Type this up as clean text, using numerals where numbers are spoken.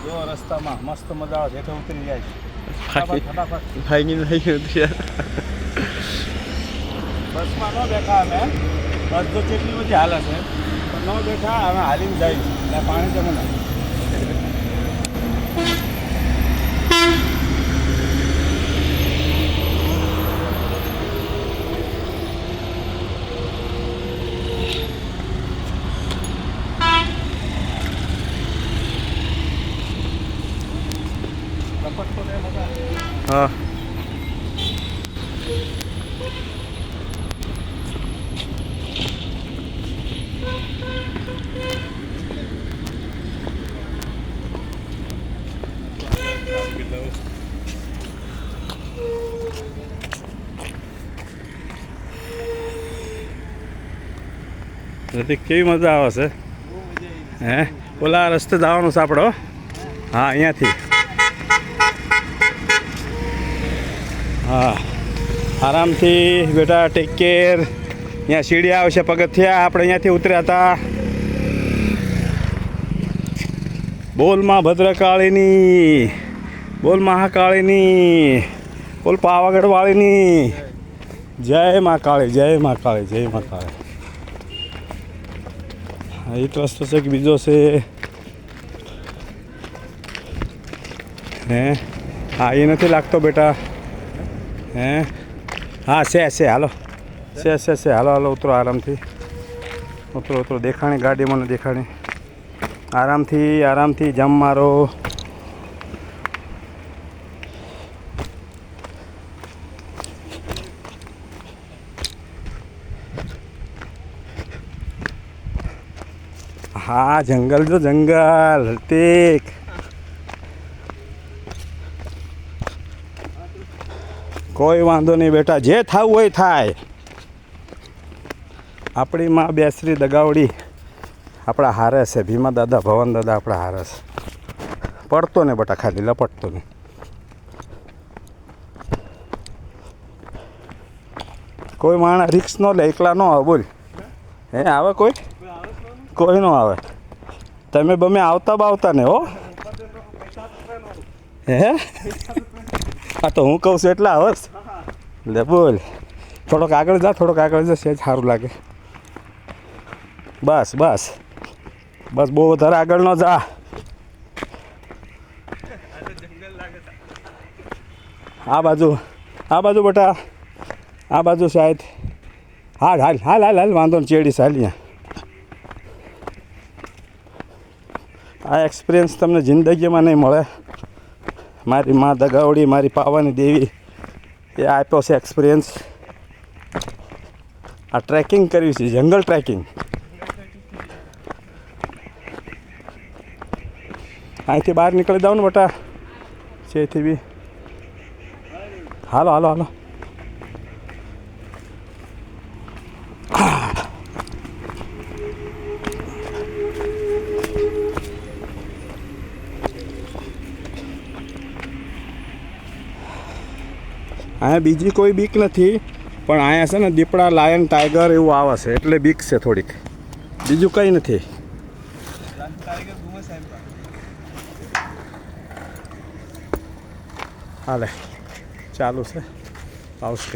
જો રસ્તામાં મસ્ત મજા આવે છે, ઉતરી જાય ફટાફટ ભાગીને થઈ ગયું યાર. બસમાં ન બેઠા અમે, બસ તો કેટલી બધી હાલે છે પણ ન બેઠા અમે હાલીને જાય એટલે પાણી જમે ને. હા નથી કેવી મજા આવે છે હે. ઓલા રસ્તે જવાનું છે આપણો. હા અહીંયાથી. હા આરામથી બેટા, ટેક કેર. અહીંયા સીડી આવશે પગથિયા, આપણે અહીંયાથી ઉતર્યા હતા. બોલ માં ભદ્રકાળીની, બોલ મહાકાળીની, બોલ પાવાગઢ વાળીની જય મા કાળી, જય મા કાળી, જય મા કાળી. એક રસ્તો છે કે બીજો છે હે? હા એ નથી લાગતો બેટા હે. હા છે હાલો, છે હાલો હાલો ઉતરો આરામથી, ઉતરો દેખાણી ગાડી મને દેખાણી. આરામથી જમ મારો. હા જંગલ જો જંગલ હલતીક. કોઈ વાંધો નહીં બેટા, જે થવું હોય થાય. આપણી માં બેસરી દગાવડી આપણા હારે છે, ભીમા દાદા ભવન દાદા આપણા હારે છે. પડતો ને બેટા, ખાલી લપટતો નહીં. કોઈ માણસ રિક્સ ન લે, એકલા ન આવે. બોલ હે આવે કોઈ ન આવે. તમે બમે આવતા ને હો હે. હા તો હું કહું છું એટલા આવસ લે. બોલ થોડોક આગળ જા, સેજ સારું લાગે. બસ બહુ વધારે આગળ ન જા. આ બાજુ બેટા, આ બાજુ શાયદ. હાલ વાંધો ને ચેડી ચાલીએ. આ એક્સપિરિયન્સ તમને જિંદગીમાં નહીં મળે. મારી માં દગાવડી, મારી પાવાની દેવી એ આપ્યો છે એક્સપિરિયન્સ. આ ટ્રેકિંગ કરવી છે, જંગલ ટ્રેકિંગ. અહીંથી બહાર નીકળી જાવ ને બેટા, છેથી બી. હાલો અહીંયા બીજી કોઈ બીક નથી, પણ અહીંયા છે ને દીપડા, લાયન, ટાઈગર એવું આવે છે એટલે બીક છે થોડીક, બીજું કંઈ નથી. હાલે ચાલુ છે આવશે.